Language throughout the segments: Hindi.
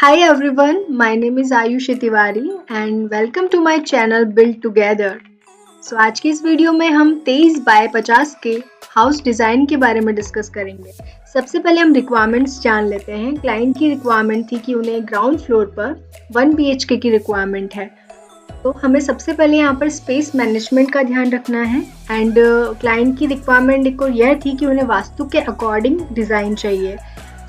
Hi everyone, my name is Ayushi Tiwari and welcome to my channel Build Together. आज की इस वीडियो में हम 23 बाय 50 के हाउस डिज़ाइन के बारे में डिस्कस करेंगे। सबसे पहले हम रिक्वायरमेंट्स जान लेते हैं। क्लाइंट की रिक्वायरमेंट थी कि उन्हें ग्राउंड फ्लोर पर 1 BHK की रिक्वायरमेंट है। तो हमें सबसे पहले यहाँ पर स्पेस मैनेजमेंट का ध्यान रखना है एंड क्लाइंट की रिक्वायरमेंट एक और यह थी कि उन्हें वास्तु के अकॉर्डिंग डिज़ाइन चाहिए।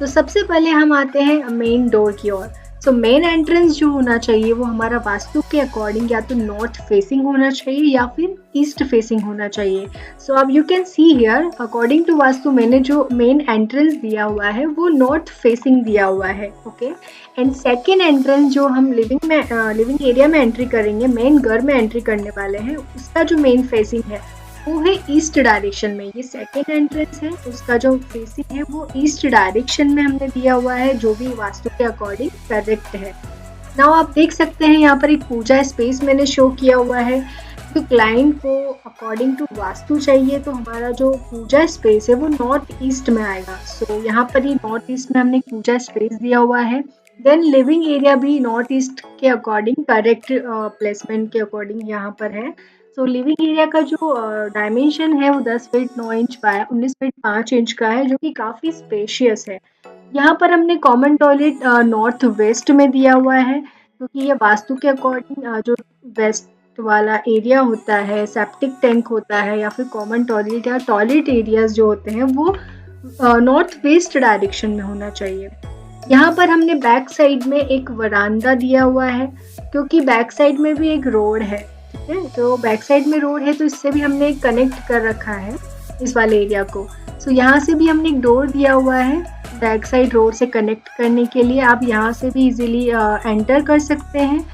तो सबसे पहले हम आते हैं मेन डोर की ओर। सो मेन एंट्रेंस जो होना चाहिए वो हमारा वास्तु के अकॉर्डिंग या तो नॉर्थ फेसिंग होना चाहिए या फिर ईस्ट फेसिंग होना चाहिए। सो अब you can see here according to vastu मैंने जो मेन एंट्रेंस दिया हुआ है वो नॉर्थ फेसिंग दिया हुआ है। ओके, एंड सेकेंड एंट्रेंस जो हम लिविंग एरिया में एंट्री करेंगे, मेन घर में एंट्री करने वाले हैं, उसका जो मेन फेसिंग है वो है ईस्ट डायरेक्शन में। ये सेकेंड एंट्रेंस है, उसका जो फेसिंग है वो ईस्ट डायरेक्शन में हमने दिया हुआ है, जो भी वास्तु के अकॉर्डिंग करेक्ट है। नाउ आप देख सकते हैं यहाँ पर एक पूजा स्पेस मैंने शो किया हुआ है। तो क्लाइंट को अकॉर्डिंग टू वास्तु चाहिए तो हमारा जो पूजा स्पेस है वो नॉर्थ ईस्ट में आएगा। सो यहाँ पर ये नॉर्थ ईस्ट में हमने पूजा स्पेस दिया हुआ है। देन लिविंग एरिया भी नॉर्थ ईस्ट के अकॉर्डिंग करेक्ट प्लेसमेंट के अकॉर्डिंग यहाँ पर है। सो लिविंग एरिया का जो डायमेंशन है वो 10 feet 9 inch by 19 feet 5 inch का है, जो कि काफ़ी स्पेशियस है। यहाँ पर हमने कॉमन टॉयलेट नॉर्थ वेस्ट में दिया हुआ है, क्योंकि ये वास्तु के अकॉर्डिंग जो वेस्ट वाला एरिया होता है, सेप्टिक टैंक होता है या फिर कॉमन टॉयलेट या टॉयलेट एरियाज जो होते हैं वो नॉर्थ वेस्ट डायरेक्शन में होना चाहिए। यहाँ पर हमने बैक साइड में एक वरांदा दिया हुआ है, क्योंकि बैक साइड में भी एक रोड है। ठीक है, तो बैक साइड में रोड है तो इससे भी हमने कनेक्ट कर रखा है इस वाले एरिया को। सो यहाँ से भी हमने एक डोर दिया हुआ है बैक साइड रोड से कनेक्ट करने के लिए। आप यहाँ से भी इजीली एंटर कर सकते हैं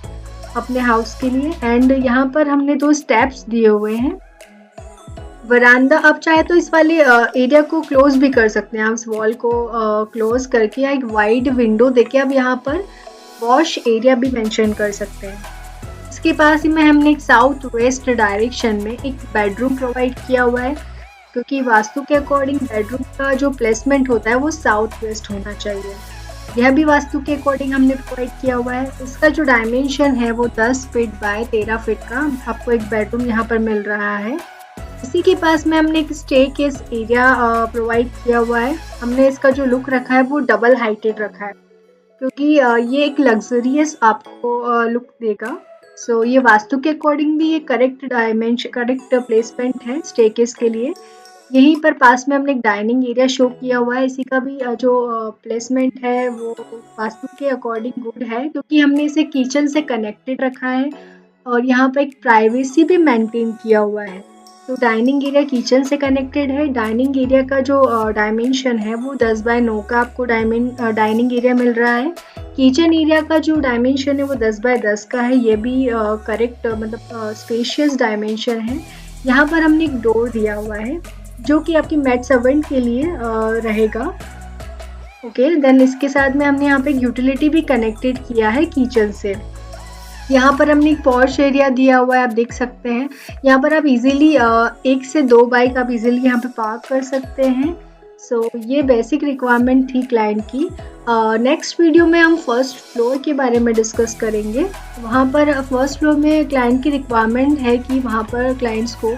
अपने हाउस के लिए। एंड यहाँ पर हमने 2 स्टेप्स दिए हुए हैं। वरांदा आप चाहे तो इस वाले एरिया को क्लोज भी कर सकते हैं। आप इस वॉल को क्लोज करके या एक वाइड विंडो देके आप यहाँ पर वॉश एरिया भी मेंशन कर सकते हैं। इसके पास ही में हमने एक साउथ वेस्ट डायरेक्शन में एक बेडरूम प्रोवाइड किया हुआ है, क्योंकि वास्तु के अकॉर्डिंग बेडरूम का जो प्लेसमेंट होता है वो साउथ वेस्ट होना चाहिए। यह भी वास्तु के अकॉर्डिंग हमने प्रोवाइड किया हुआ है। इसका जो डायमेंशन है वो 10 फीट बाय 13 फीट का आपको एक बेडरूम यहाँ पर मिल रहा है। इसी के पास में हमने एक स्टेयरकेस एरिया प्रोवाइड किया हुआ है। हमने इसका जो लुक रखा है वो डबल हाइटेड रखा है, क्योंकि ये एक लग्जरियस आपको लुक देगा। सो ये वास्तु के अकॉर्डिंग भी ये करेक्ट डायमेंशन करेक्ट प्लेसमेंट है स्टेयरकेस के लिए। यहीं पर पास में हमने एक डाइनिंग एरिया शो किया हुआ है। इसी का भी जो प्लेसमेंट है वो वास्तु के अकॉर्डिंग गुड है, क्योंकि हमने इसे किचन से कनेक्टेड रखा है और यहाँ पर एक प्राइवेसी भी मेंटेन किया हुआ है। तो डाइनिंग एरिया किचन से कनेक्टेड है। डाइनिंग एरिया का जो डायमेंशन है वो 10 बाय 9 का आपको डाइनिंग एरिया मिल रहा है। किचन एरिया का जो डायमेंशन है वो 10 बाय 10 का है। ये भी करेक्ट मतलब स्पेशियस डायमेंशन है। यहाँ पर हमने एक डोर दिया हुआ है जो कि आपकी मेड सर्वेंट के लिए रहेगा। ओके, देन इसके साथ में हमने यहाँ पे यूटिलिटी भी कनेक्टेड किया है किचन से। यहाँ पर हमने एक पॉर्च एरिया दिया हुआ है, आप देख सकते हैं। यहाँ पर आप इजीली 1 से 2 बाइक आप इजीली यहाँ पे पार्क कर सकते हैं। सो ये बेसिक रिक्वायरमेंट थी क्लाइंट की। नेक्स्ट वीडियो में हम फर्स्ट फ्लोर के बारे में डिस्कस करेंगे। वहाँ पर फर्स्ट फ्लोर में क्लाइंट की रिक्वायरमेंट है कि वहाँ पर क्लाइंट्स को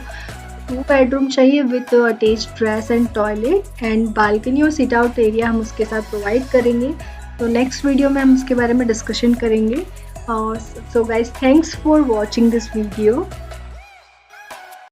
2 बेडरूम चाहिए with attached dress and toilet and balcony और सिट आउट एरिया हम उसके साथ प्रोवाइड करेंगे। तो नेक्स्ट वीडियो में हम उसके बारे में डिस्कशन करेंगे। So guys, thanks for watching this video.